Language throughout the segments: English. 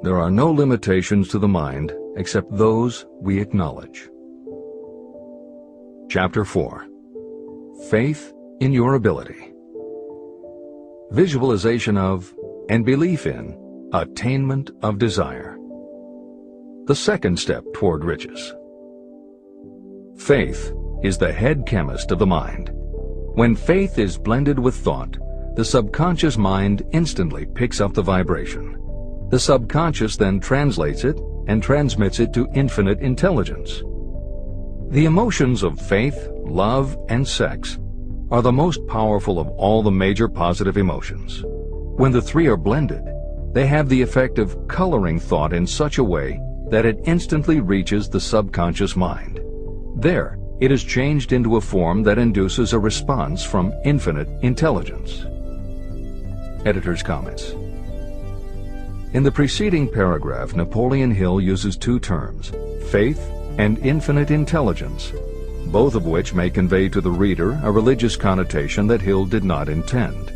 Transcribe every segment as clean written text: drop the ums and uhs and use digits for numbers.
there are no limitations to the mind except those we acknowledge. Chapter 4. Faith in your ability. Visualization of and belief in attainment of desire. The second step toward riches. Faith is the head chemist of the mind. When faith is blended with thought, the subconscious mind instantly picks up the vibration. The subconscious then translates it and transmits it to infinite intelligence. The emotions of faith, love, and sex are the most powerful of all the major positive emotions. When the three are blended, they have the effect of coloring thought in such a way that it instantly reaches the subconscious mind. There, it is changed into a form that induces a response from infinite intelligence. Editor's comments. In the preceding paragraph, Napoleon Hill uses two terms, faith and infinite intelligence, both of which may convey to the reader a religious connotation that Hill did not intend.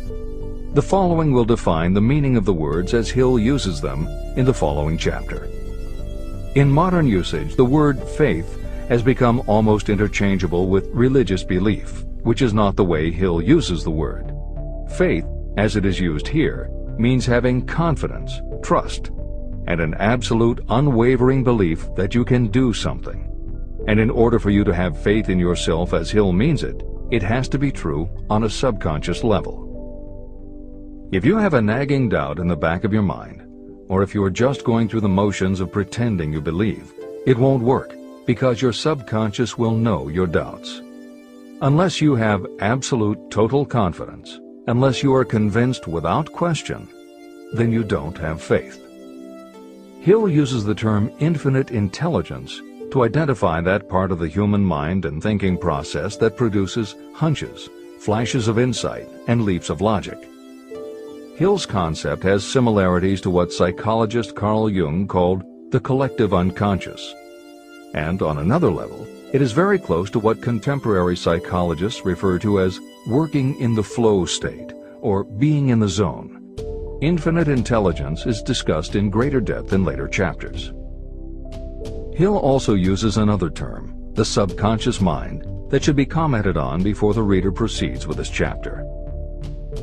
The following will define the meaning of the words as Hill uses them in the following chapter. In modern usage, the word faith has become almost interchangeable with religious belief, which is not the way Hill uses the word. Faith, as it is used here, means having confidence, trust, and an absolute unwavering belief that you can do something. And in order for you to have faith in yourself as Hill means it, it has to be true on a subconscious level. If you have a nagging doubt in the back of your mind, or if you are just going through the motions of pretending you believe, it won't work because your subconscious will know your doubts. Unless you have absolute total confidence, unless you are convinced without question, then you don't have faith. Hill uses the term infinite intelligence to identify that part of the human mind and thinking process that produces hunches, flashes of insight, and leaps of logic. Hill's concept has similarities to what psychologist Carl Jung called the collective unconscious. And on another level, it is very close to what contemporary psychologists refer to as working in the flow state, or being in the zone. Infinite intelligence is discussed in greater depth in later chapters. Hill also uses another term, the subconscious mind, that should be commented on before the reader proceeds with this chapter.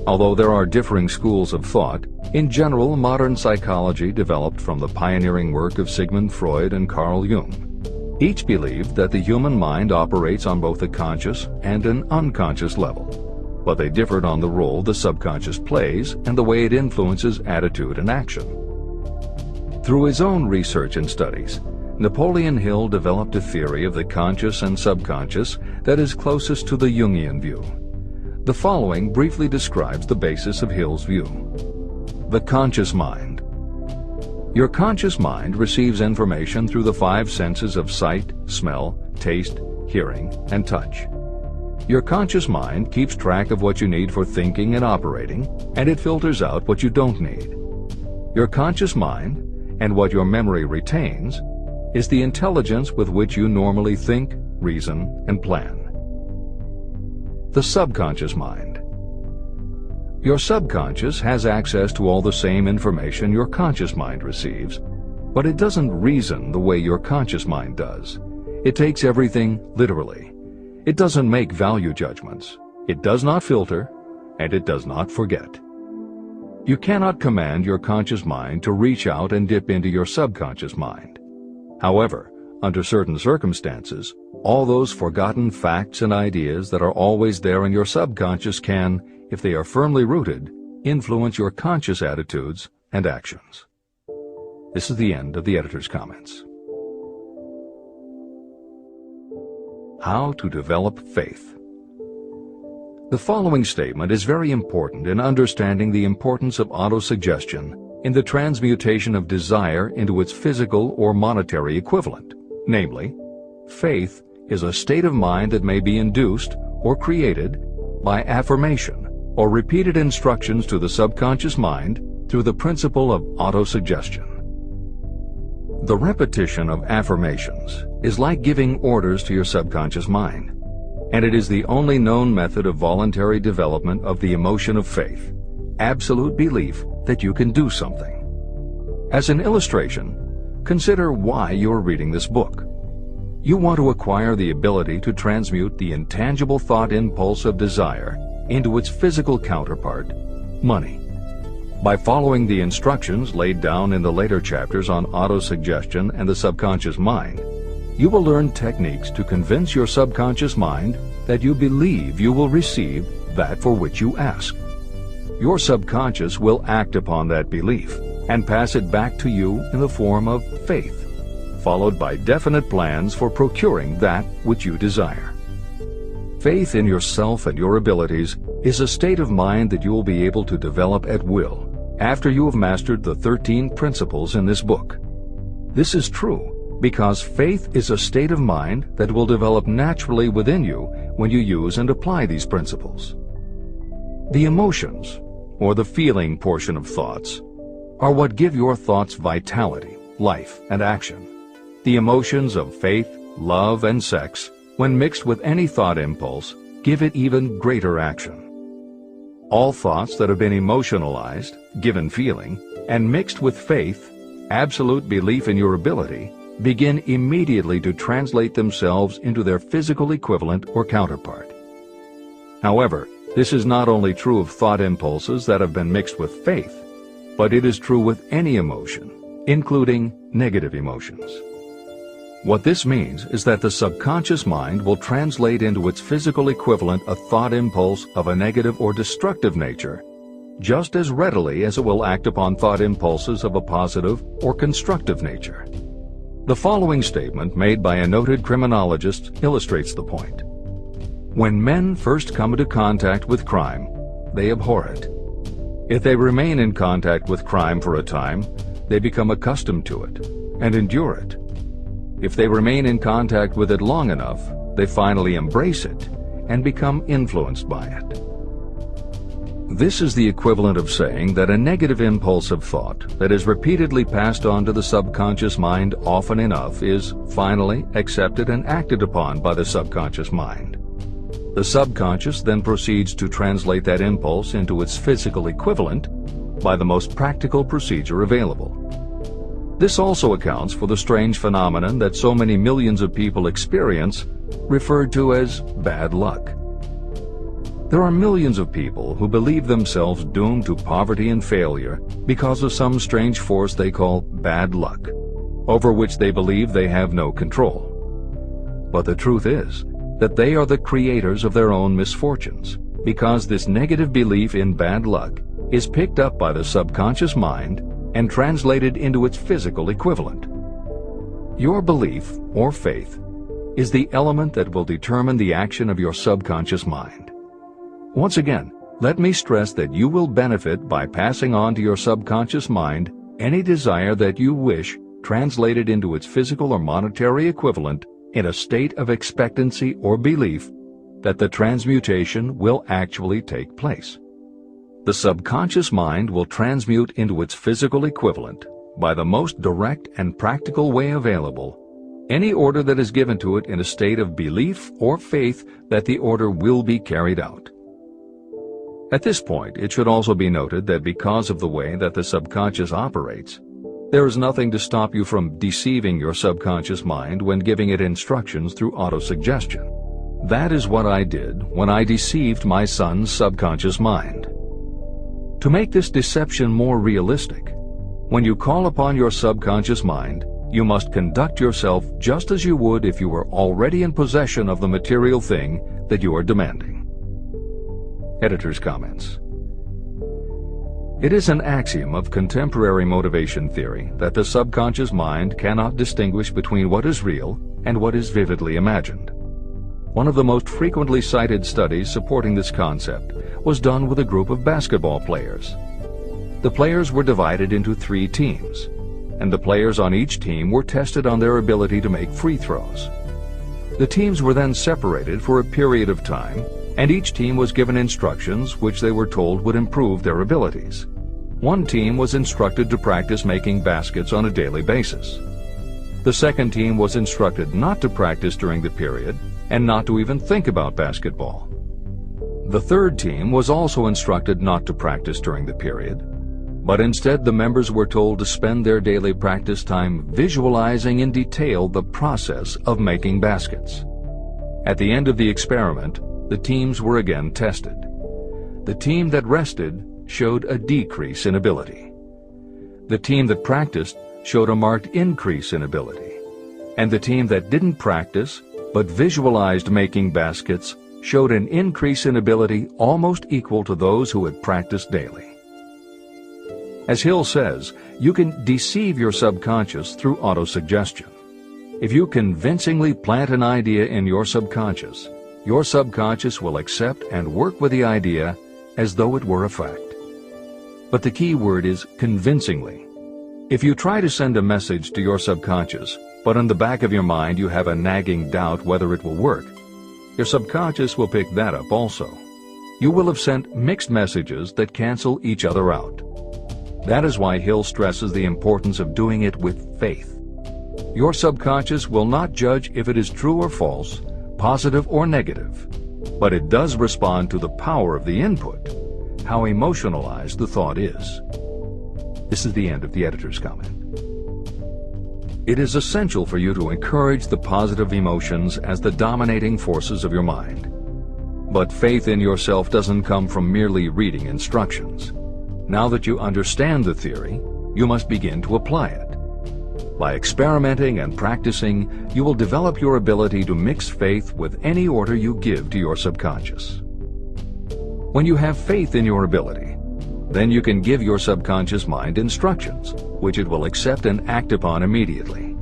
Although there are differing schools of thought, in general, modern psychology developed from the pioneering work of Sigmund Freud and Carl Jung. Each believed that the human mind operates on both a conscious and an unconscious level, but they differed on the role the subconscious plays and the way it influences attitude and action. Through his own research and studies, Napoleon Hill developed a theory of the conscious and subconscious that is closest to the Jungian view. The following briefly describes the basis of Hill's view. The conscious mind. Your conscious mind receives information through the five senses of sight, smell, taste, hearing, and touch. Your conscious mind keeps track of what you need for thinking and operating, and it filters out what you don't need. Your conscious mind, and what your memory retains, is the intelligence with which you normally think, reason, and plan. The subconscious mind. Your subconscious has access to all the same information your conscious mind receives, but it doesn't reason the way your conscious mind does. It takes everything literally. It doesn't make value judgments. It does not filter, and it does not forget. You cannot command your conscious mind to reach out and dip into your subconscious mind. However, under certain circumstances, all those forgotten facts and ideas that are always there in your subconscious can, if they are firmly rooted, influence your conscious attitudes and actions. This is the end of the editor's comments. How to develop faith. The following statement is very important in understanding the importance of autosuggestion in the transmutation of desire into its physical or monetary equivalent, namely, faith is a state of mind that may be induced or created by affirmation or repeated instructions to the subconscious mind through the principle of autosuggestion. The repetition of affirmations is like giving orders to your subconscious mind, and it is the only known method of voluntary development of the emotion of faith, absolute belief that you can do something. As an illustration, consider why you're reading this book. You want to acquire the ability to transmute the intangible thought impulse of desire into its physical counterpart, money. By following the instructions laid down in the later chapters on autosuggestion and the subconscious mind, you will learn techniques to convince your subconscious mind that you believe you will receive that for which you ask. Your subconscious will act upon that belief and pass it back to you in the form of faith, followed by definite plans for procuring that which you desire. Faith in yourself and your abilities is a state of mind that you will be able to develop at will after you have mastered the 13 principles in this book. This is true because faith is a state of mind that will develop naturally within you when you use and apply these principles. The emotions, or the feeling portion of thoughts, are what give your thoughts vitality, life, and action. The emotions of faith, love, and sex, when mixed with any thought impulse, give it even greater action. All thoughts that have been emotionalized, given feeling, and mixed with faith, absolute belief in your ability, begin immediately to translate themselves into their physical equivalent or counterpart. However, this is not only true of thought impulses that have been mixed with faith, but it is true with any emotion, including negative emotions. What this means is that the subconscious mind will translate into its physical equivalent a thought impulse of a negative or destructive nature just as readily as it will act upon thought impulses of a positive or constructive nature. The following statement made by a noted criminologist illustrates the point. When men first come into contact with crime, they abhor it. If they remain in contact with crime for a time, they become accustomed to it and endure it. If they remain in contact with it long enough, they finally embrace it and become influenced by it. This is the equivalent of saying that a negative impulse of thought that is repeatedly passed on to the subconscious mind often enough is finally accepted and acted upon by the subconscious mind. The subconscious then proceeds to translate that impulse into its physical equivalent by the most practical procedure available. This also accounts for the strange phenomenon that so many millions of people experience, referred to as bad luck. There are millions of people who believe themselves doomed to poverty and failure because of some strange force they call bad luck, over which they believe they have no control. But the truth is that they are the creators of their own misfortunes, because this negative belief in bad luck is picked up by the subconscious mind and translated into its physical equivalent. Your belief, or faith, is the element that will determine the action of your subconscious mind. Once again, let me stress that you will benefit by passing on to your subconscious mind any desire that you wish translated into its physical or monetary equivalent in a state of expectancy or belief that the transmutation will actually take place. The subconscious mind will transmute into its physical equivalent, by the most direct and practical way available, any order that is given to it in a state of belief or faith that the order will be carried out. At this point, it should also be noted that because of the way that the subconscious operates, there is nothing to stop you from deceiving your subconscious mind when giving it instructions through autosuggestion. That is what I did when I deceived my son's subconscious mind. To make this deception more realistic, when you call upon your subconscious mind, you must conduct yourself just as you would if you were already in possession of the material thing that you are demanding. Editor's comments. It is an axiom of contemporary motivation theory that the subconscious mind cannot distinguish between what is real and what is vividly imagined. One of the most frequently cited studies supporting this concept was done with a group of basketball players. The players were divided into 3 teams, and the players on each team were tested on their ability to make free throws. The teams were then separated for a period of time, and each team was given instructions which they were told would improve their abilities. One team was instructed to practice making baskets on a daily basis. The second team was instructed not to practice during the period and not to even think about basketball. The third team was also instructed not to practice during the period, but instead the members were told to spend their daily practice time visualizing in detail the process of making baskets. At the end of the experiment, the teams were again tested. The team that rested showed a decrease in ability. The team that practiced showed a marked increase in ability. And the team that didn't practice, but visualized making baskets, showed an increase in ability almost equal to those who had practiced daily. As Hill says, you can deceive your subconscious through autosuggestion. If you convincingly plant an idea in your subconscious will accept and work with the idea as though it were a fact. But the key word is convincingly. If you try to send a message to your subconscious, but in the back of your mind you have a nagging doubt whether it will work, your subconscious will pick that up also. You will have sent mixed messages that cancel each other out. That is why Hill stresses the importance of doing it with faith. Your subconscious will not judge if it is true or false, positive or negative, but it does respond to the power of the input, how emotionalized the thought is. This is the end of the editor's comment. It is essential for you to encourage the positive emotions as the dominating forces of your mind. But faith in yourself doesn't come from merely reading instructions. Now that you understand the theory, you must begin to apply it. By experimenting and practicing, you will develop your ability to mix faith with any order you give to your subconscious. When you have faith in your ability, then you can give your subconscious mind instructions, which it will accept and act upon immediately.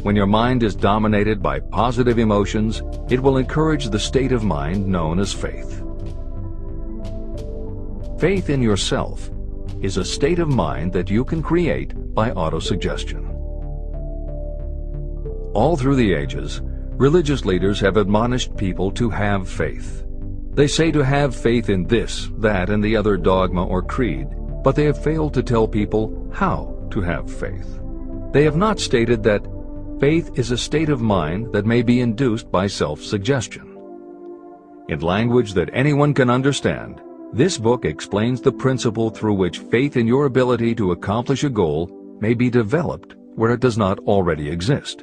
When your mind is dominated by positive emotions, it will encourage the state of mind known as faith. Faith in yourself is a state of mind that you can create by autosuggestion. All through the ages, religious leaders have admonished people to have faith. They say to have faith in this, that, and the other dogma or creed, but they have failed to tell people how to have faith. They have not stated that faith is a state of mind that may be induced by self-suggestion. In language that anyone can understand, this book explains the principle through which faith in your ability to accomplish a goal may be developed where it does not already exist.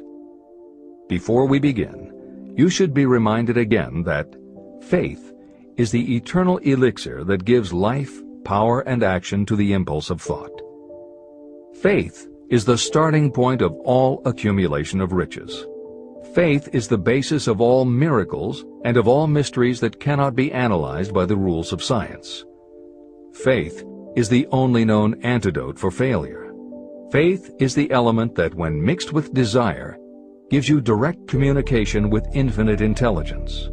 Before we begin, you should be reminded again that faith is the eternal elixir that gives life, power, and action to the impulse of thought. Faith is the starting point of all accumulation of riches. Faith is the basis of all miracles and of all mysteries that cannot be analyzed by the rules of science. Faith is the only known antidote for failure. Faith is the element that, when mixed with desire, gives you direct communication with infinite intelligence.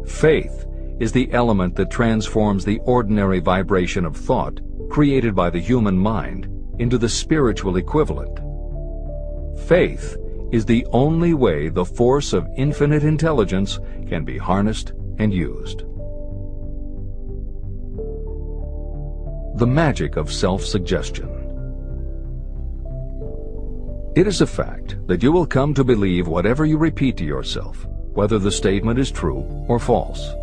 Faith is the element that transforms the ordinary vibration of thought created by the human mind into the spiritual equivalent. Faith is the only way the force of infinite intelligence can be harnessed and used. The magic of self-suggestion. It is a fact that you will come to believe whatever you repeat to yourself, whether the statement is true or false.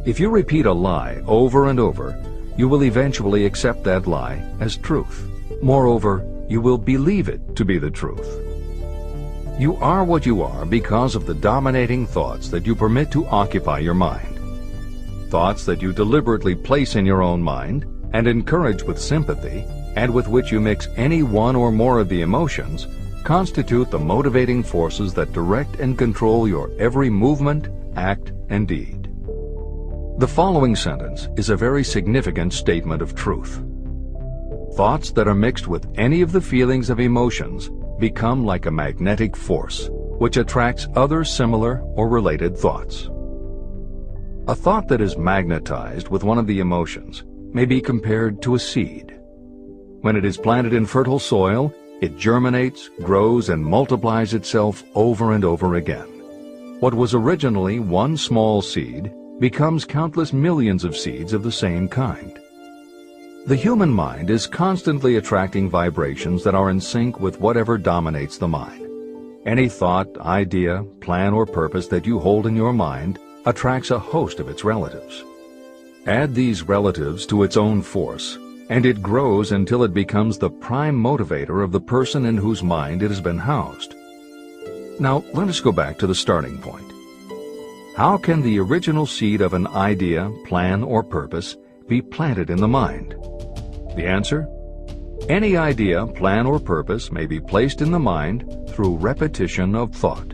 If you repeat a lie over and over, you will eventually accept that lie as truth. Moreover, you will believe it to be the truth. You are what you are because of the dominating thoughts that you permit to occupy your mind. Thoughts that you deliberately place in your own mind and encourage with sympathy, and with which you mix any one or more of the emotions, constitute the motivating forces that direct and control your every movement, act, and deed. The following sentence is a very significant statement of truth. Thoughts that are mixed with any of the feelings of emotions become like a magnetic force, which attracts other similar or related thoughts. A thought that is magnetized with one of the emotions may be compared to a seed. When it is planted in fertile soil, it germinates, grows, and multiplies itself over and over again. What was originally one small seed becomes countless millions of seeds of the same kind. The human mind is constantly attracting vibrations that are in sync with whatever dominates the mind. Any thought, idea, plan, or purpose that you hold in your mind attracts a host of its relatives. Add these relatives to its own force, and it grows until it becomes the prime motivator of the person in whose mind it has been housed. Now, let us go back to the starting point. How can the original seed of an idea, plan, or purpose be planted in the mind? The answer? Any idea, plan, or purpose may be placed in the mind through repetition of thought.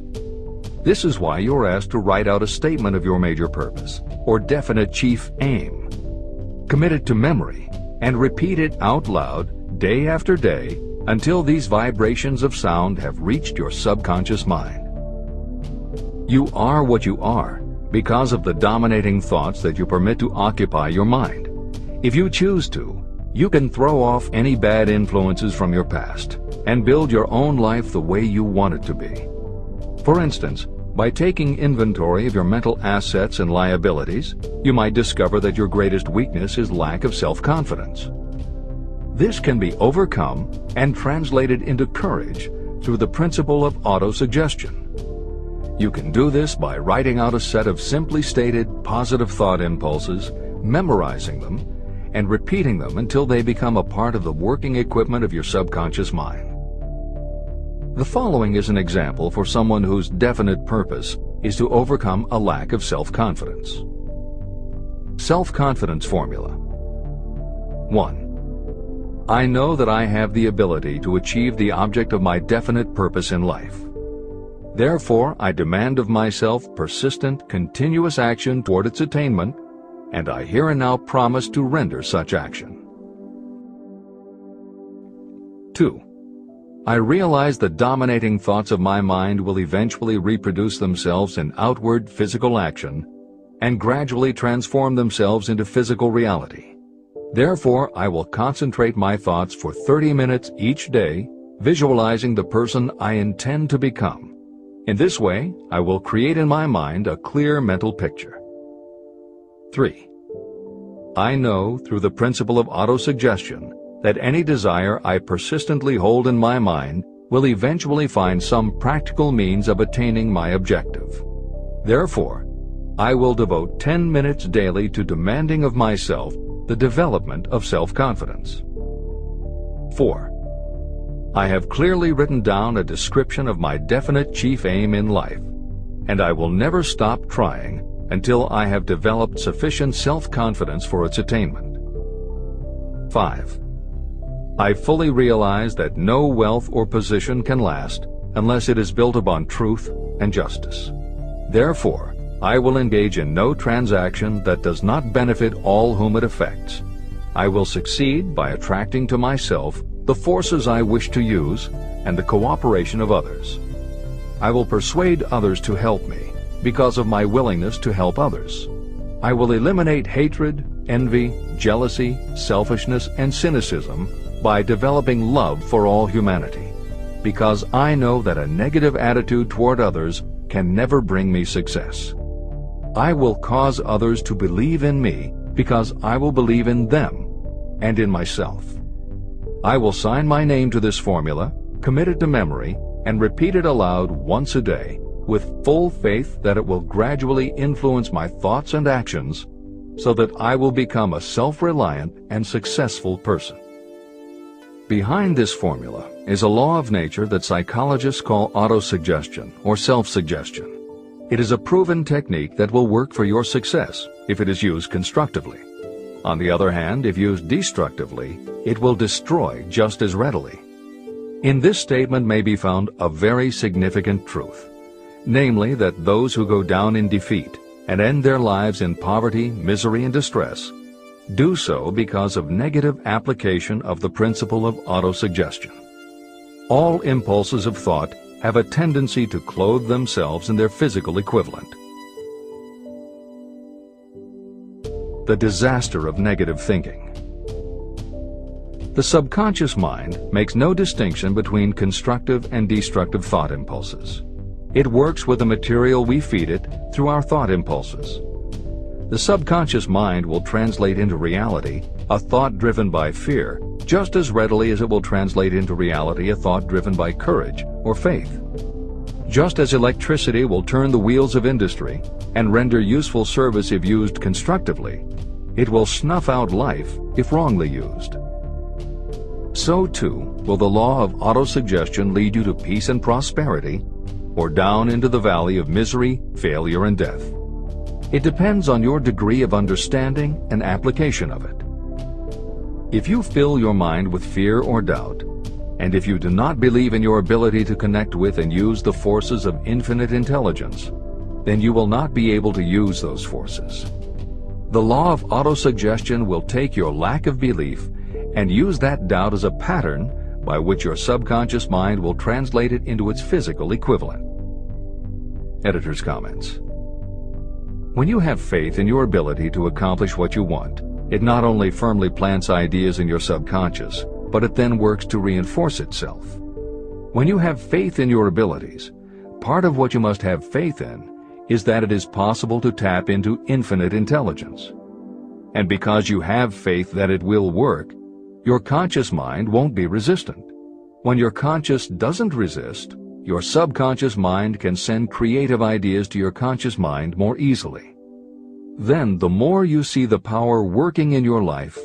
This is why you're asked to write out a statement of your major purpose, or definite chief aim. Commit it to memory, and repeat it out loud, day after day, until these vibrations of sound have reached your subconscious mind. You are what you are because of the dominating thoughts that you permit to occupy your mind. If you choose to, you can throw off any bad influences from your past and build your own life the way you want it to be. For instance, by taking inventory of your mental assets and liabilities, you might discover that your greatest weakness is lack of self-confidence. This can be overcome and translated into courage through the principle of autosuggestion. You can do this by writing out a set of simply stated positive thought impulses, memorizing them, and repeating them until they become a part of the working equipment of your subconscious mind. The following is an example for someone whose definite purpose is to overcome a lack of self-confidence. Self-confidence formula. 1. I know that I have the ability to achieve the object of my definite purpose in life. Therefore, I demand of myself persistent, continuous action toward its attainment, and I here and now promise to render such action. 2. I realize the dominating thoughts of my mind will eventually reproduce themselves in outward physical action and gradually transform themselves into physical reality. Therefore, I will concentrate my thoughts for 30 minutes each day, visualizing the person I intend to become. In this way, I will create in my mind a clear mental picture. 3. I know, through the principle of autosuggestion, that any desire I persistently hold in my mind will eventually find some practical means of attaining my objective. Therefore, I will devote 10 minutes daily to demanding of myself the development of self-confidence. 4. I have clearly written down a description of my definite chief aim in life, and I will never stop trying until I have developed sufficient self-confidence for its attainment. 5. I fully realize that no wealth or position can last unless it is built upon truth and justice. Therefore, I will engage in no transaction that does not benefit all whom it affects. I will succeed by attracting to myself the forces I wish to use and the cooperation of others. I will persuade others to help me because of my willingness to help others. I will eliminate hatred, envy, jealousy, selfishness, and cynicism by developing love for all humanity, because I know that a negative attitude toward others can never bring me success. I will cause others to believe in me because I will believe in them and in myself. I will sign my name to this formula, commit it to memory, and repeat it aloud once a day, with full faith that it will gradually influence my thoughts and actions so that I will become a self-reliant and successful person. Behind this formula is a law of nature that psychologists call autosuggestion or self-suggestion. It is a proven technique that will work for your success if it is used constructively. On the other hand, if used destructively, it will destroy just as readily. In this statement may be found a very significant truth, namely that those who go down in defeat and end their lives in poverty, misery, and distress do so because of negative application of the principle of autosuggestion. All impulses of thought have a tendency to clothe themselves in their physical equivalent. The disaster of negative thinking. The subconscious mind makes no distinction between constructive and destructive thought impulses. It works with the material we feed it through our thought impulses. The subconscious mind will translate into reality a thought driven by fear just as readily as it will translate into reality a thought driven by courage or faith. Just as electricity will turn the wheels of industry and render useful service if used constructively, it will snuff out life if wrongly used. so too will the law of autosuggestion lead you to peace and prosperity, or down into the valley of misery, failure, and death. It depends on your degree of understanding and application of it. If you fill your mind with fear or doubt, and if you do not believe in your ability to connect with and use the forces of infinite intelligence, then you will not be able to use those forces. The law of autosuggestion will take your lack of belief and use that doubt as a pattern by which your subconscious mind will translate it into its physical equivalent. Editor's comments. When you have faith in your ability to accomplish what you want, it not only firmly plants ideas in your subconscious, but it then works to reinforce itself. When you have faith in your abilities, part of what you must have faith in is that it is possible to tap into infinite intelligence. And because you have faith that it will work, your conscious mind won't be resistant. When your conscious doesn't resist, your subconscious mind can send creative ideas to your conscious mind more easily. Then the more you see the power working in your life,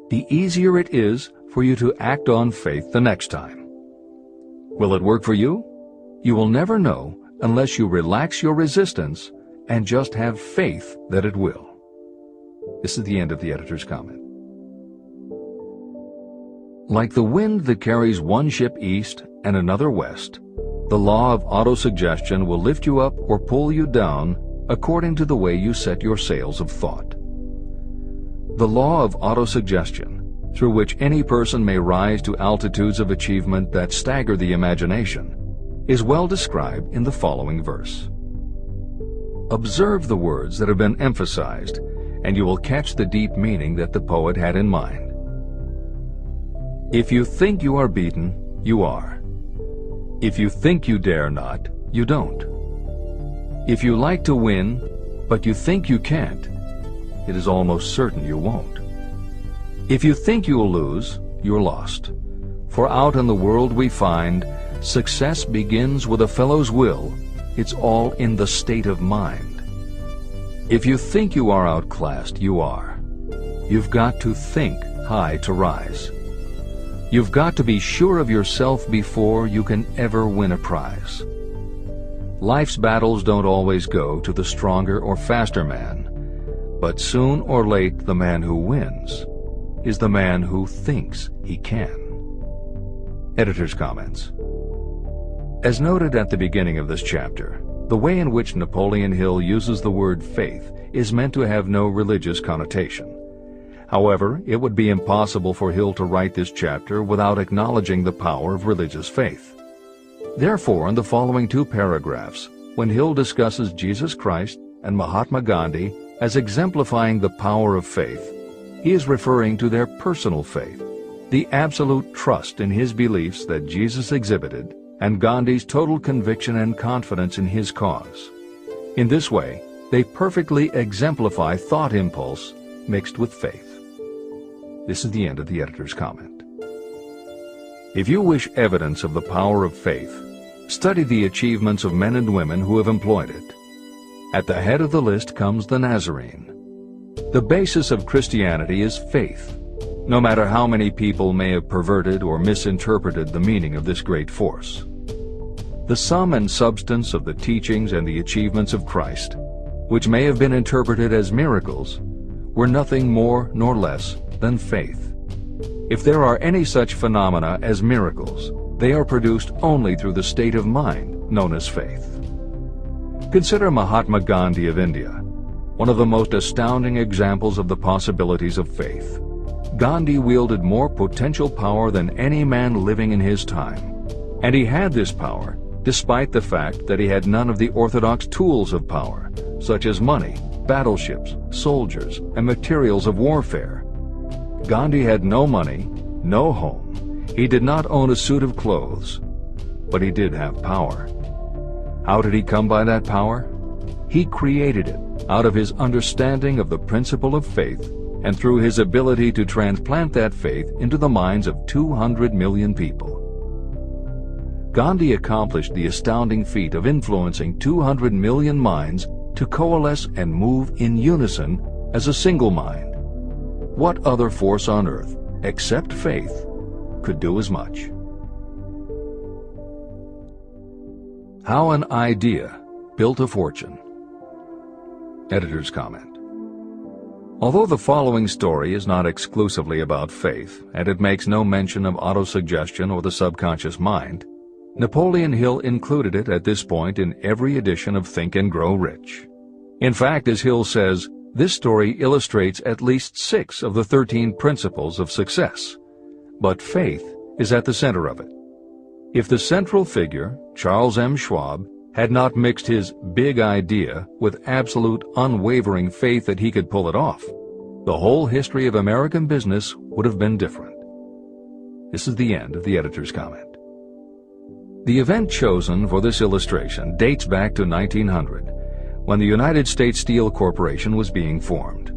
the easier it is for you to act on faith the next time. Will it work for you? You will never know unless you relax your resistance and just have faith that it will. This is the end of the editor's comment. Like the wind that carries one ship east and another west, the law of autosuggestion will lift you up or pull you down according to the way you set your sails of thought. The law of autosuggestion, through which any person may rise to altitudes of achievement that stagger the imagination, is well described in the following verse. Observe the words that have been emphasized, and you will catch the deep meaning that the poet had in mind. If you think you are beaten, you are. If you think you dare not, you don't. If you like to win, but you think you can't, it is almost certain you won't. If you think you'll lose, you're lost. For out in the world we find, success begins with a fellow's will. It's all in the state of mind. If you think you are outclassed, you are. You've got to think high to rise. You've got to be sure of yourself before you can ever win a prize. Life's battles don't always go to the stronger or faster man, but soon or late the man who wins is the man who thinks he can. Editor's comments. As noted at the beginning of this chapter, the way in which Napoleon Hill uses the word faith is meant to have no religious connotation. However, it would be impossible for Hill to write this chapter without acknowledging the power of religious faith. Therefore, in the following two paragraphs, when Hill discusses Jesus Christ and Mahatma Gandhi as exemplifying the power of faith, he is referring to their personal faith, the absolute trust in his beliefs that Jesus exhibited, and Gandhi's total conviction and confidence in his cause. In this way, they perfectly exemplify thought impulse mixed with faith. This is the end of the editor's comment. If you wish evidence of the power of faith, study the achievements of men and women who have employed it. At the head of the list comes the Nazarene. The basis of Christianity is faith, no matter how many people may have perverted or misinterpreted the meaning of this great force. The sum and substance of the teachings and the achievements of Christ, which may have been interpreted as miracles, were nothing more nor less than faith. If there are any such phenomena as miracles, they are produced only through the state of mind known as faith. Consider Mahatma Gandhi of India, one of the most astounding examples of the possibilities of faith. Gandhi wielded more potential power than any man living in his time, and he had this power despite the fact that he had none of the orthodox tools of power, such as money, battleships, soldiers, and materials of warfare. Gandhi had no money, no home. He did not own a suit of clothes, but he did have power. How did he come by that power? He created it out of his understanding of the principle of faith and through his ability to transplant that faith into the minds of 200 million people. Gandhi accomplished the astounding feat of influencing 200 million minds to coalesce and move in unison as a single mind. What other force on earth, except faith, could do as much. How an idea built a fortune. Editor's comment. Although the following story is not exclusively about faith, and it makes no mention of autosuggestion or the subconscious mind, Napoleon Hill included it at this point in every edition of Think and Grow Rich. In fact, as Hill says, this story illustrates at least 6 of the 13 principles of success. But faith is at the center of it. If the central figure, Charles M. Schwab, had not mixed his big idea with absolute unwavering faith that he could pull it off, the whole history of American business would have been different. This is the end of the editor's comment. The event chosen for this illustration dates back to 1900, when the United States Steel Corporation was being formed.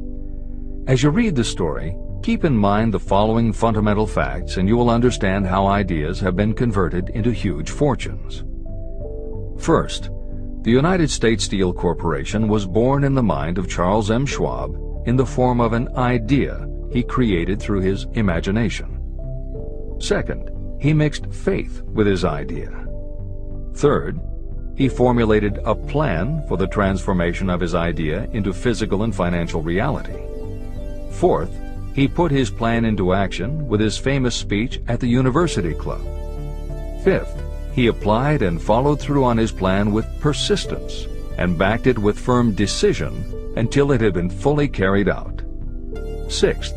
As you read the story, keep in mind the following fundamental facts and you will understand how ideas have been converted into huge fortunes. First, the United States Steel Corporation was born in the mind of Charles M. Schwab in the form of an idea he created through his imagination. Second, he mixed faith with his idea. Third, he formulated a plan for the transformation of his idea into physical and financial reality. Fourth, he put his plan into action with his famous speech at the University Club. Fifth, he applied and followed through on his plan with persistence and backed it with firm decision until it had been fully carried out. Sixth,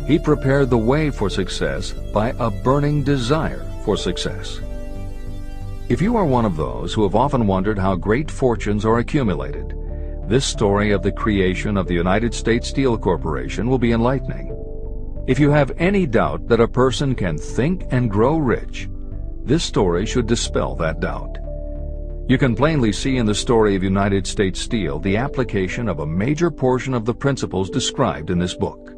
he prepared the way for success by a burning desire for success. If you are one of those who have often wondered how great fortunes are accumulated, this story of the creation of the United States Steel Corporation will be enlightening. If you have any doubt that a person can think and grow rich, this story should dispel that doubt. You can plainly see in the story of United States Steel the application of a major portion of the principles described in this book.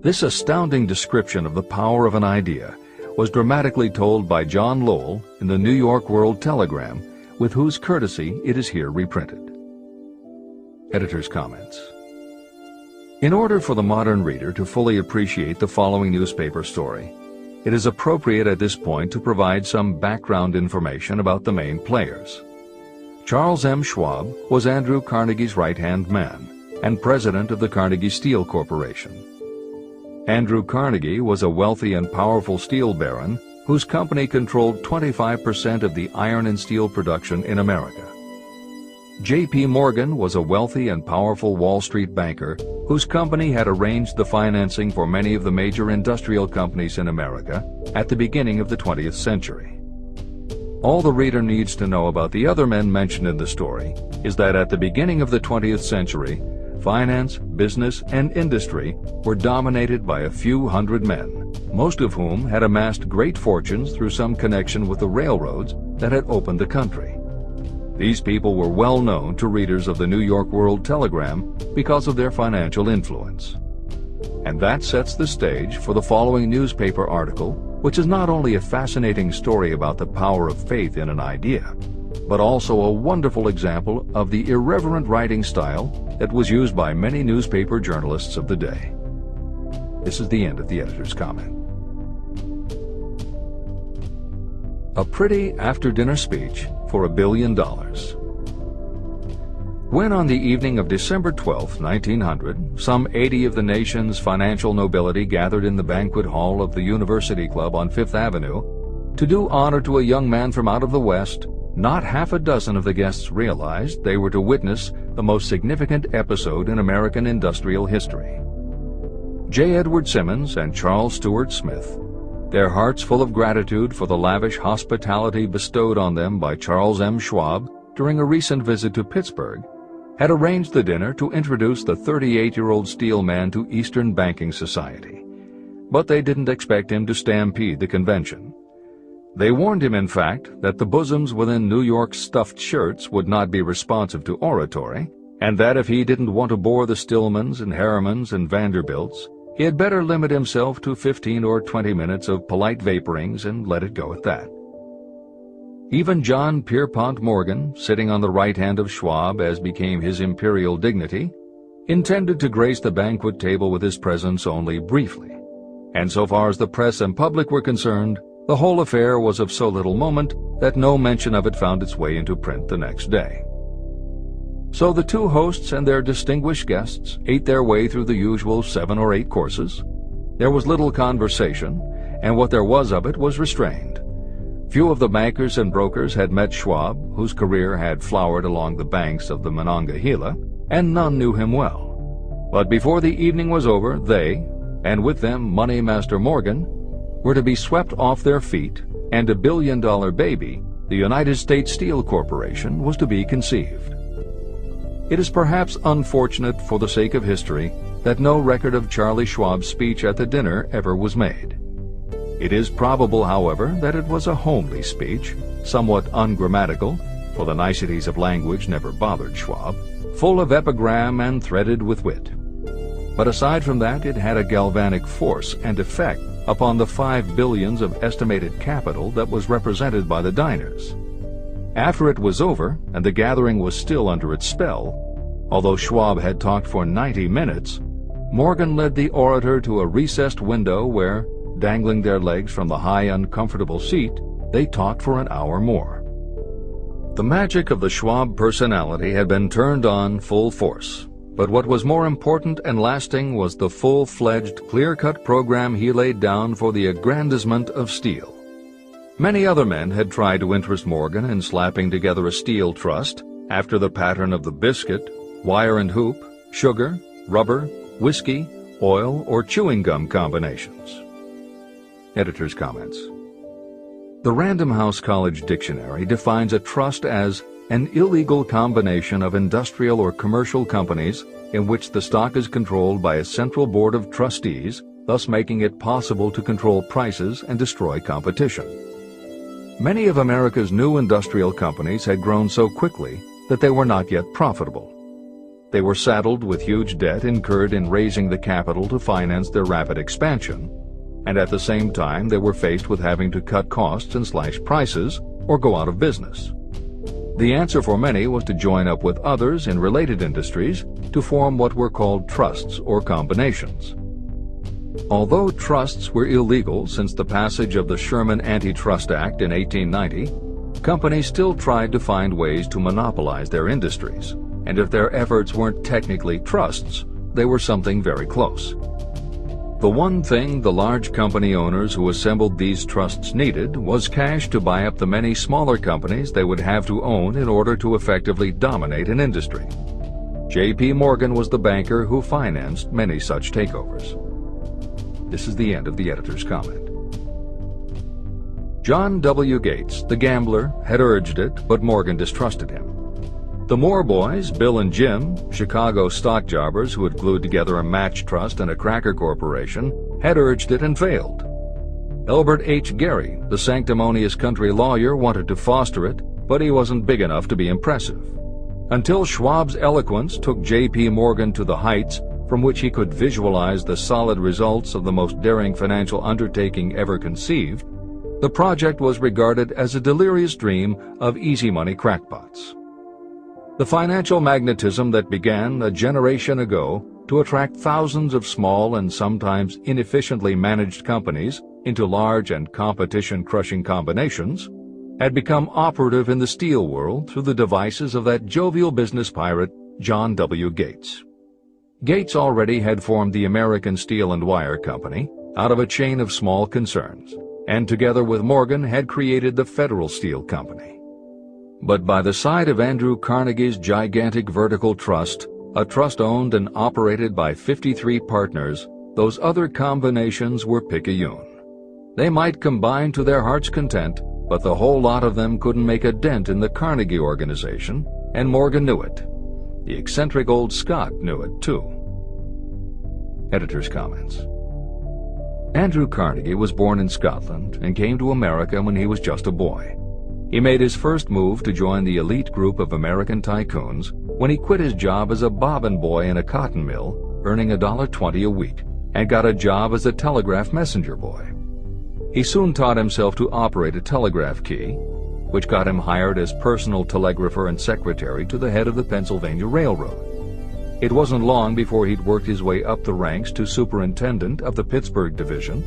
This astounding description of the power of an idea was dramatically told by John Lowell in the New York World Telegram, with whose courtesy it is here reprinted. Editor's comments. In order for the modern reader to fully appreciate the following newspaper story, it is appropriate at this point to provide some background information about the main players. Charles M. Schwab was Andrew Carnegie's right-hand man and president of the Carnegie Steel Corporation. Andrew Carnegie was a wealthy and powerful steel baron whose company controlled 25% of the iron and steel production in America. J.P. Morgan was a wealthy and powerful Wall Street banker whose company had arranged the financing for many of the major industrial companies in America at the beginning of the 20th century. All the reader needs to know about the other men mentioned in the story is that at the beginning of the 20th century, finance, business, and industry were dominated by a few hundred men, most of whom had amassed great fortunes through some connection with the railroads that had opened the country. These people were well known to readers of the New York World Telegram because of their financial influence. And that sets the stage for the following newspaper article, which is not only a fascinating story about the power of faith in an idea, but also a wonderful example of the irreverent writing style that was used by many newspaper journalists of the day. This is the end of the editor's comment. A pretty after-dinner speech for $1 billion. When on the evening of December 12, 1900, some 80 of the nation's financial nobility gathered in the banquet hall of the University Club on Fifth Avenue to do honor to a young man from out of the West, not half a dozen of the guests realized they were to witness the most significant episode in American industrial history. J. Edward Simmons and Charles Stewart Smith, their hearts full of gratitude for the lavish hospitality bestowed on them by Charles M. Schwab during a recent visit to Pittsburgh, had arranged the dinner to introduce the 38-year-old steel man to Eastern banking society. But they didn't expect him to stampede the convention. They warned him, in fact, that the bosoms within New York's stuffed shirts would not be responsive to oratory, and that if he didn't want to bore the Stillmans and Harrimans and Vanderbilts, he had better limit himself to 15 or 20 minutes of polite vaporings and let it go at that. Even John Pierpont Morgan, sitting on the right hand of Schwab as became his imperial dignity, intended to grace the banquet table with his presence only briefly. and so far as the press and public were concerned, the whole affair was of so little moment that no mention of it found its way into print the next day. So the two hosts and their distinguished guests ate their way through the usual 7 or 8 courses. There was little conversation, and what there was of it was restrained. Few of the bankers and brokers had met Schwab, whose career had flowered along the banks of the Monongahela, and none knew him well. But before the evening was over, they, and with them Money Master Morgan, were to be swept off their feet, and a billion-dollar baby, the United States Steel Corporation, was to be conceived. It is perhaps unfortunate for the sake of history that no record of Charlie Schwab's speech at the dinner ever was made. It is probable, however, that it was a homely speech, somewhat ungrammatical, for the niceties of language never bothered Schwab, full of epigram and threaded with wit. But aside from that, it had a galvanic force and effect upon the 5 billions of estimated capital that was represented by the diners. After it was over, and the gathering was still under its spell, although Schwab had talked for 90 minutes, Morgan led the orator to a recessed window where, dangling their legs from the high, uncomfortable seat, they talked for an hour more. The magic of the Schwab personality had been turned on full force, but what was more important and lasting was the full-fledged, clear-cut program he laid down for the aggrandizement of steel. Many other men had tried to interest Morgan in slapping together a steel trust after the pattern of the biscuit, wire and hoop, sugar, rubber, whiskey, oil, or chewing gum combinations. Editor's comments. The Random House College Dictionary defines a trust as an illegal combination of industrial or commercial companies in which the stock is controlled by a central board of trustees, thus making it possible to control prices and destroy competition. Many of America's new industrial companies had grown so quickly that they were not yet profitable. They were saddled with huge debt incurred in raising the capital to finance their rapid expansion, and at the same time they were faced with having to cut costs and slash prices or go out of business. The answer for many was to join up with others in related industries to form what were called trusts or combinations. Although trusts were illegal since the passage of the Sherman Antitrust Act in 1890, companies still tried to find ways to monopolize their industries, and if their efforts weren't technically trusts, they were something very close. The one thing the large company owners who assembled these trusts needed was cash to buy up the many smaller companies they would have to own in order to effectively dominate an industry. J.P. Morgan was the banker who financed many such takeovers. This is the end of the editor's comment. John W. Gates, the gambler, had urged it, but Morgan distrusted him. The Moore boys, Bill and Jim, Chicago stock jobbers who had glued together a match trust and a cracker corporation, had urged it and failed. Elbert H. Gary, the sanctimonious country lawyer, wanted to foster it, but he wasn't big enough to be impressive. Until Schwab's eloquence took J.P. Morgan to the heights from which he could visualize the solid results of the most daring financial undertaking ever conceived, the project was regarded as a delirious dream of easy money crackpots. The financial magnetism that began a generation ago to attract thousands of small and sometimes inefficiently managed companies into large and competition-crushing combinations had become operative in the steel world through the devices of that jovial business pirate, John W. Gates. Gates already had formed the American Steel and Wire Company out of a chain of small concerns, and together with Morgan had created the Federal Steel Company. But by the side of Andrew Carnegie's gigantic vertical trust, a trust owned and operated by 53 partners, those other combinations were picayune. They might combine to their heart's content, but the whole lot of them couldn't make a dent in the Carnegie organization, and Morgan knew it. The eccentric old Scot knew it, too. Editor's comments. Andrew Carnegie was born in Scotland and came to America when he was just a boy. He made his first move to join the elite group of American tycoons when he quit his job as a bobbin boy in a cotton mill, earning $1.20 a week, and got a job as a telegraph messenger boy. He soon taught himself to operate a telegraph key, which got him hired as personal telegrapher and secretary to the head of the Pennsylvania Railroad. It wasn't long before he'd worked his way up the ranks to superintendent of the Pittsburgh division,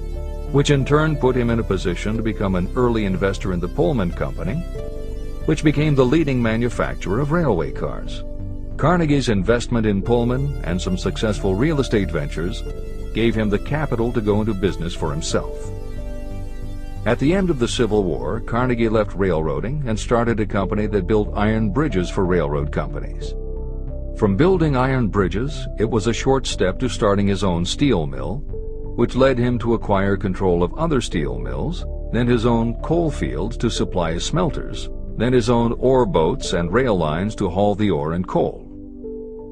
which in turn put him in a position to become an early investor in the Pullman Company, which became the leading manufacturer of railway cars. Carnegie's investment in Pullman and some successful real estate ventures gave him the capital to go into business for himself. At the end of the Civil War, Carnegie left railroading and started a company that built iron bridges for railroad companies. From building iron bridges, it was a short step to starting his own steel mill, which led him to acquire control of other steel mills, then his own coal fields to supply his smelters, then his own ore boats and rail lines to haul the ore and coal.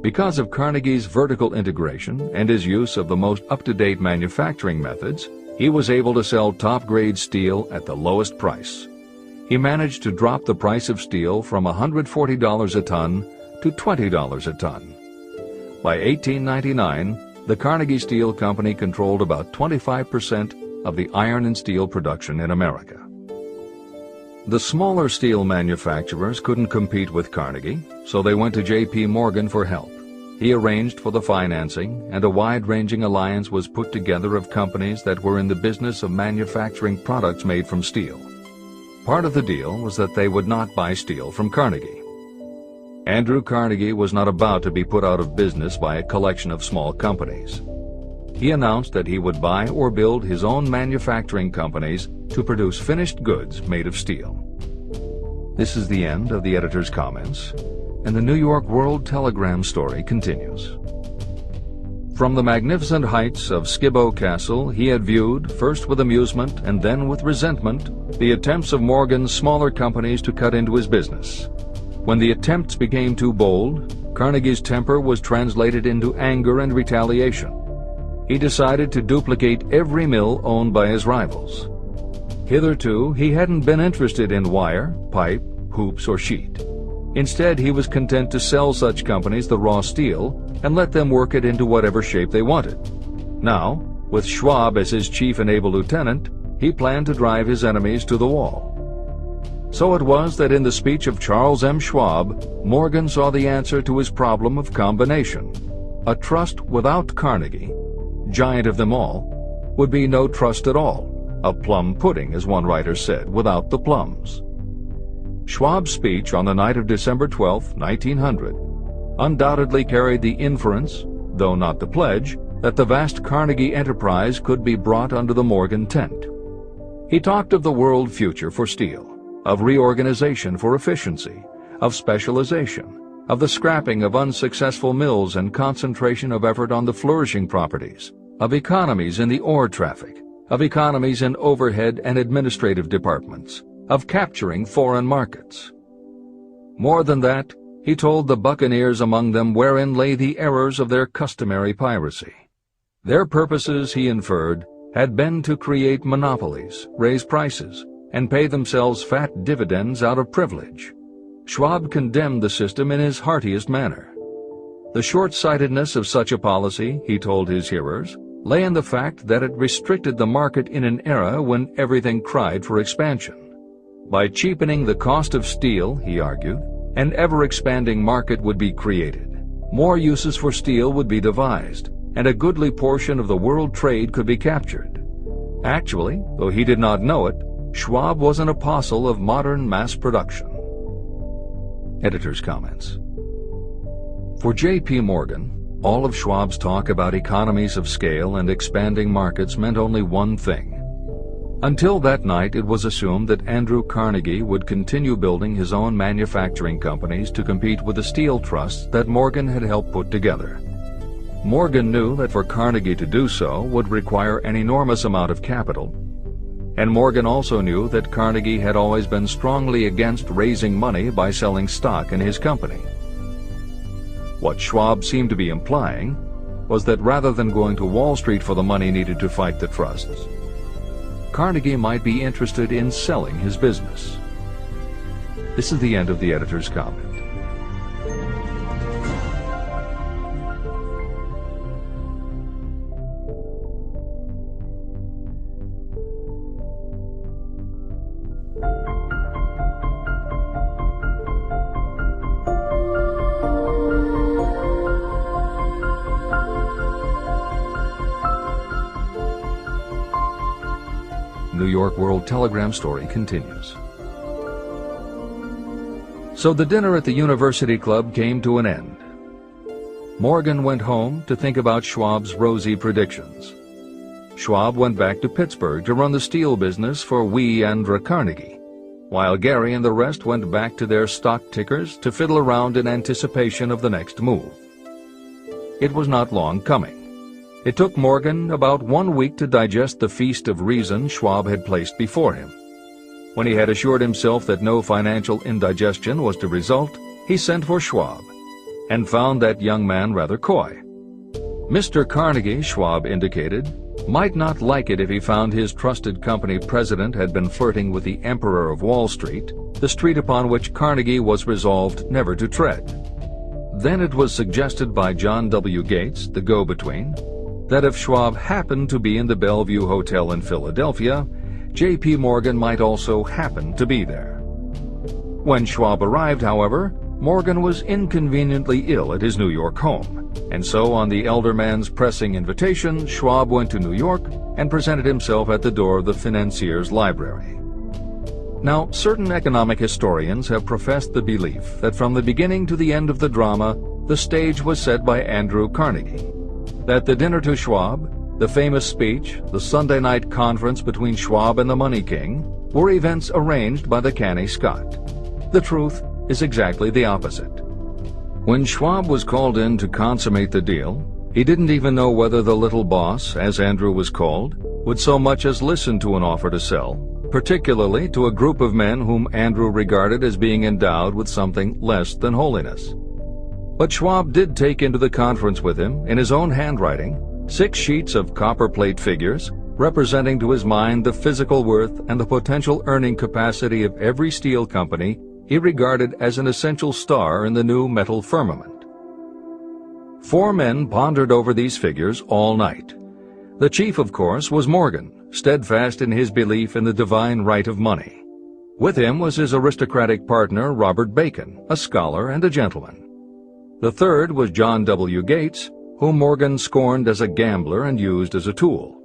Because of Carnegie's vertical integration and his use of the most up-to-date manufacturing methods, he was able to sell top-grade steel at the lowest price. He managed to drop the price of steel from $140 a ton to $20 a ton. By 1899, the Carnegie Steel Company controlled about 25% of the iron and steel production in America. The smaller steel manufacturers couldn't compete with Carnegie, so they went to J.P. Morgan for help. He arranged for the financing, and a wide-ranging alliance was put together of companies that were in the business of manufacturing products made from steel. Part of the deal was that they would not buy steel from Carnegie. Andrew Carnegie was not about to be put out of business by a collection of small companies. He announced that he would buy or build his own manufacturing companies to produce finished goods made of steel. This is the end of the editor's comments, and the New York World Telegram story continues. From the magnificent heights of Skibo Castle, he had viewed, first with amusement and then with resentment, the attempts of Morgan's smaller companies to cut into his business. When the attempts became too bold, Carnegie's temper was translated into anger and retaliation. He decided to duplicate every mill owned by his rivals. Hitherto, he hadn't been interested in wire, pipe, hoops, or sheet. Instead, he was content to sell such companies the raw steel and let them work it into whatever shape they wanted. Now, with Schwab as his chief and able lieutenant, he planned to drive his enemies to the wall. So it was that in the speech of Charles M. Schwab, Morgan saw the answer to his problem of combination. A trust without Carnegie, giant of them all, would be no trust at all, a plum pudding, as one writer said, without the plums. Schwab's speech on the night of December 12, 1900, undoubtedly carried the inference, though not the pledge, that the vast Carnegie enterprise could be brought under the Morgan tent. He talked of the world future for steel, of reorganization for efficiency, of specialization, of the scrapping of unsuccessful mills and concentration of effort on the flourishing properties, of economies in the ore traffic, of economies in overhead and administrative departments, of capturing foreign markets. More than that, he told the buccaneers among them wherein lay the errors of their customary piracy. Their purposes, he inferred, had been to create monopolies, raise prices, and pay themselves fat dividends out of privilege. Schwab condemned the system in his heartiest manner. The short-sightedness of such a policy, he told his hearers, lay in the fact that it restricted the market in an era when everything cried for expansion. By cheapening the cost of steel, he argued, an ever-expanding market would be created. More uses for steel would be devised, and a goodly portion of the world trade could be captured. Actually, though he did not know it, Schwab was an apostle of modern mass production. Editor's comments. For J.P. Morgan, all of Schwab's talk about economies of scale and expanding markets meant only one thing. Until that night, it was assumed that Andrew Carnegie would continue building his own manufacturing companies to compete with the steel trusts that Morgan had helped put together. Morgan knew that for Carnegie to do so would require an enormous amount of capital, and Morgan also knew that Carnegie had always been strongly against raising money by selling stock in his company. What Schwab seemed to be implying was that rather than going to Wall Street for the money needed to fight the trusts, Carnegie might be interested in selling his business. This is the end of the editor's comment. New York World Telegram story continues. So the dinner at the University Club came to an end. Morgan went home to think about Schwab's rosy predictions. Schwab went back to Pittsburgh to run the steel business for Andrew Carnegie, while Gary and the rest went back to their stock tickers to fiddle around in anticipation of the next move. It was not long coming. It took Morgan about 1 week to digest the feast of reason Schwab had placed before him. When he had assured himself that no financial indigestion was to result, he sent for Schwab, and found that young man rather coy. Mr. Carnegie, Schwab indicated, might not like it if he found his trusted company president had been flirting with the Emperor of Wall Street, the street upon which Carnegie was resolved never to tread. Then it was suggested by John W. Gates, the go-between, that if Schwab happened to be in the Bellevue Hotel in Philadelphia, J.P. Morgan might also happen to be there. When Schwab arrived, however, Morgan was inconveniently ill at his New York home, and so on the elder man's pressing invitation, Schwab went to New York and presented himself at the door of the financier's library. Now, certain economic historians have professed the belief that from the beginning to the end of the drama, the stage was set by Andrew Carnegie, that the dinner to Schwab, the famous speech, the Sunday night conference between Schwab and the Money King, were events arranged by the canny Scot. The truth is exactly the opposite. When Schwab was called in to consummate the deal, he didn't even know whether the little boss, as Andrew was called, would so much as listen to an offer to sell, particularly to a group of men whom Andrew regarded as being endowed with something less than holiness. But Schwab did take into the conference with him, in his own handwriting, 6 sheets of copperplate figures, representing to his mind the physical worth and the potential earning capacity of every steel company he regarded as an essential star in the new metal firmament. 4 men pondered over these figures all night. The chief, of course, was Morgan, steadfast in his belief in the divine right of money. With him was his aristocratic partner, Robert Bacon, a scholar and a gentleman. The third was John W. Gates, whom Morgan scorned as a gambler and used as a tool.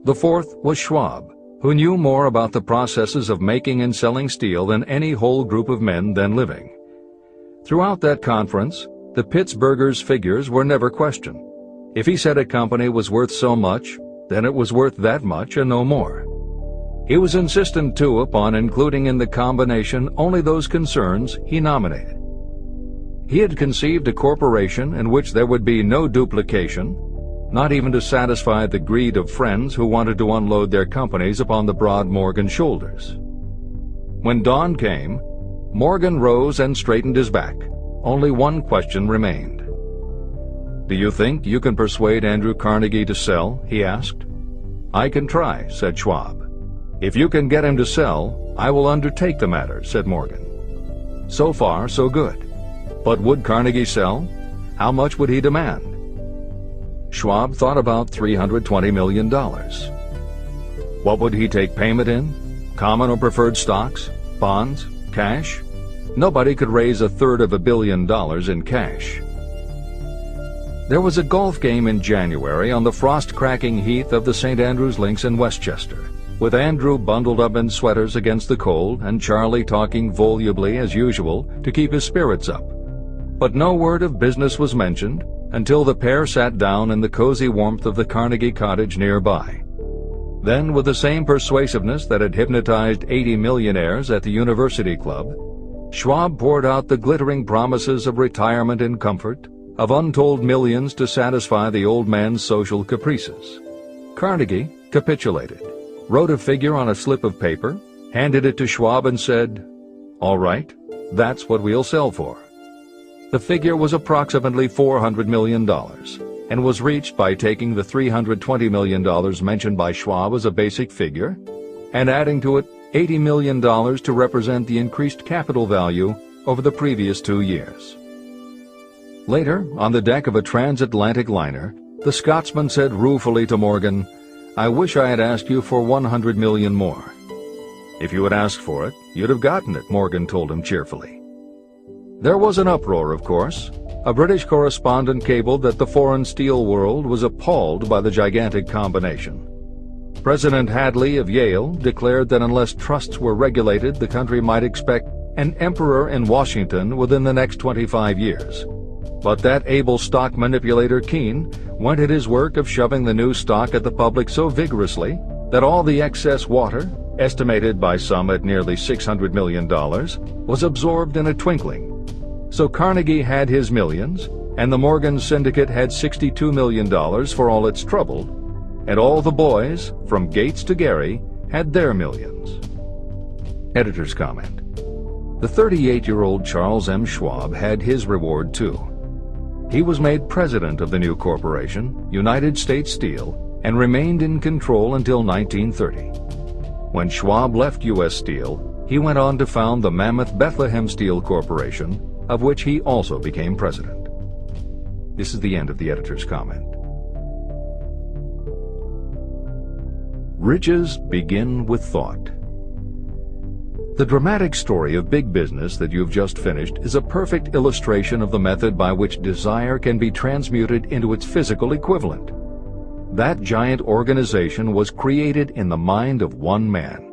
The fourth was Schwab, who knew more about the processes of making and selling steel than any whole group of men then living. Throughout that conference, the Pittsburgher's figures were never questioned. If he said a company was worth so much, then it was worth that much and no more. He was insistent, too, upon including in the combination only those concerns he nominated. He had conceived a corporation in which there would be no duplication, not even to satisfy the greed of friends who wanted to unload their companies upon the broad Morgan shoulders. When dawn came, Morgan rose and straightened his back. Only one question remained. "Do you think you can persuade Andrew Carnegie to sell?" he asked. "I can try," said Schwab. "If you can get him to sell, I will undertake the matter," said Morgan. So far, so good. But would Carnegie sell? How much would he demand? Schwab thought about $320 million. What would he take payment in? Common or preferred stocks? Bonds? Cash? Nobody could raise $350 million in cash. There was a golf game in January on the frost-cracking heath of the St. Andrews Links in Westchester, with Andrew bundled up in sweaters against the cold and Charlie talking volubly as usual to keep his spirits up. But no word of business was mentioned until the pair sat down in the cozy warmth of the Carnegie cottage nearby. Then, with the same persuasiveness that had hypnotized 80 millionaires at the University Club, Schwab poured out the glittering promises of retirement and comfort, of untold millions to satisfy the old man's social caprices. Carnegie capitulated, wrote a figure on a slip of paper, handed it to Schwab and said, "All right, that's what we'll sell for." The figure was approximately $400 million, and was reached by taking the $320 million mentioned by Schwab as a basic figure, and adding to it $80 million to represent the increased capital value over the previous 2 years. Later, on the deck of a transatlantic liner, the Scotsman said ruefully to Morgan, "I wish I had asked you for $100 million more." "If you had asked for it, you'd have gotten it," Morgan told him cheerfully. There was an uproar, of course. A British correspondent cabled that the foreign steel world was appalled by the gigantic combination. President Hadley of Yale declared that unless trusts were regulated, the country might expect an emperor in Washington within the next 25 years. But that able stock manipulator Keene went at his work of shoving the new stock at the public so vigorously that all the excess water, estimated by some at nearly $600 million, was absorbed in a twinkling. So Carnegie had his millions, and the Morgan Syndicate had $62 million for all its trouble, and all the boys, from Gates to Gary, had their millions. Editor's comment. The 38-year-old Charles M. Schwab had his reward too. He was made president of the new corporation, United States Steel, and remained in control until 1930. When Schwab left U.S. Steel, he went on to found the mammoth Bethlehem Steel Corporation, of which he also became president. This is the end of the editor's comment. Riches begin with thought. The dramatic story of big business that you've just finished is a perfect illustration of the method by which desire can be transmuted into its physical equivalent. That giant organization was created in the mind of one man.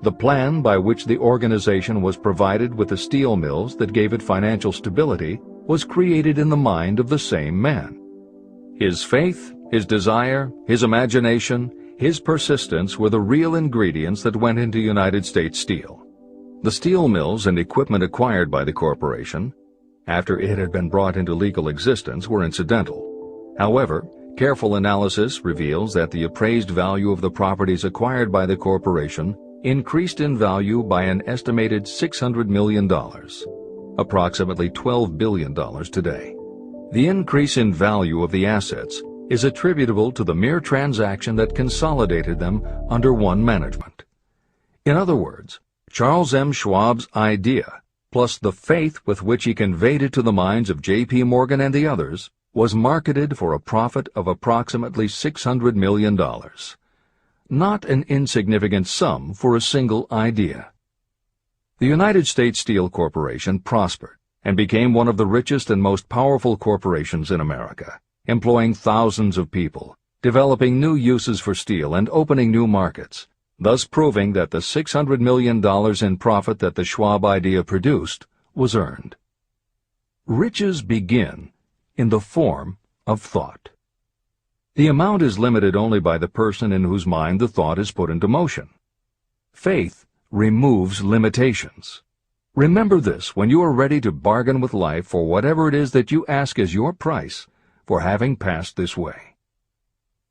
The plan by which the organization was provided with the steel mills that gave it financial stability was created in the mind of the same man. His faith, his desire, his imagination, his persistence were the real ingredients that went into United States Steel. The steel mills and equipment acquired by the corporation, after it had been brought into legal existence, were incidental. However, careful analysis reveals that the appraised value of the properties acquired by the corporation increased in value by an estimated $600 million, approximately $12 billion today. The increase in value of the assets is attributable to the mere transaction that consolidated them under one management. In other words, Charles M. Schwab's idea, plus the faith with which he conveyed it to the minds of J.P. Morgan and the others, was marketed for a profit of approximately $600 million. Not an insignificant sum for a single idea. The United States Steel Corporation prospered and became one of the richest and most powerful corporations in America, employing thousands of people, developing new uses for steel and opening new markets, thus proving that the $600 million in profit that the Schwab idea produced was earned. Riches begin in the form of thought. The amount is limited only by the person in whose mind the thought is put into motion. Faith removes limitations. Remember this when you are ready to bargain with life for whatever it is that you ask as your price for having passed this way.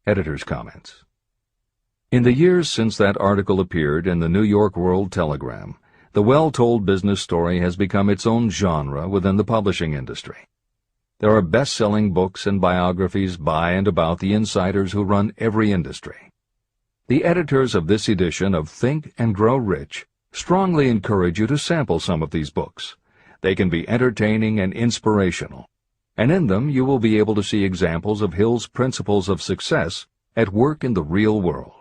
Editor's comments. In the years since that article appeared in the New York World Telegram, the well-told business story has become its own genre within the publishing industry. There are best-selling books and biographies by and about the insiders who run every industry. The editors of this edition of Think and Grow Rich strongly encourage you to sample some of these books. They can be entertaining and inspirational, and in them you will be able to see examples of Hill's principles of success at work in the real world.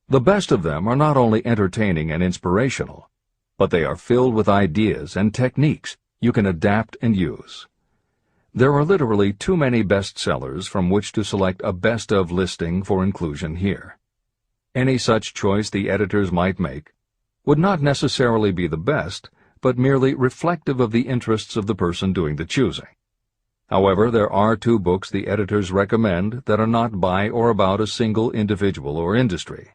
The best of them are not only entertaining and inspirational, but they are filled with ideas and techniques you can adapt and use. There are literally too many bestsellers from which to select a best-of listing for inclusion here. Any such choice the editors might make would not necessarily be the best, but merely reflective of the interests of the person doing the choosing. However, there are two books the editors recommend that are not by or about a single individual or industry.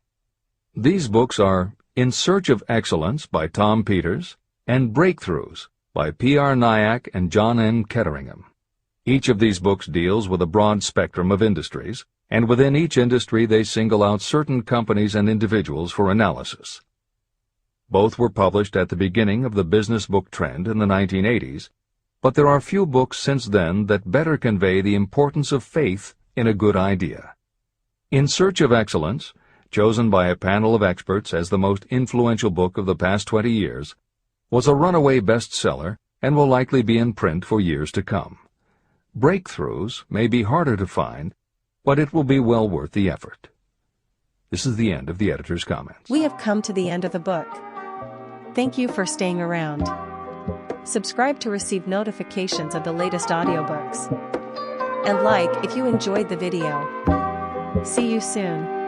These books are In Search of Excellence by Tom Peters and Breakthroughs by P.R. Nyack and John N. Ketteringham. Each of these books deals with a broad spectrum of industries, and within each industry they single out certain companies and individuals for analysis. Both were published at the beginning of the business book trend in the 1980s, but there are few books since then that better convey the importance of faith in a good idea. In Search of Excellence, chosen by a panel of experts as the most influential book of the past 20 years, was a runaway bestseller and will likely be in print for years to come. Breakthroughs may be harder to find, but it will be well worth the effort. This is the end of the editor's comments. We have come to the end of the book. Thank you for staying around. Subscribe to receive notifications of the latest audiobooks. And like if you enjoyed the video. See you soon.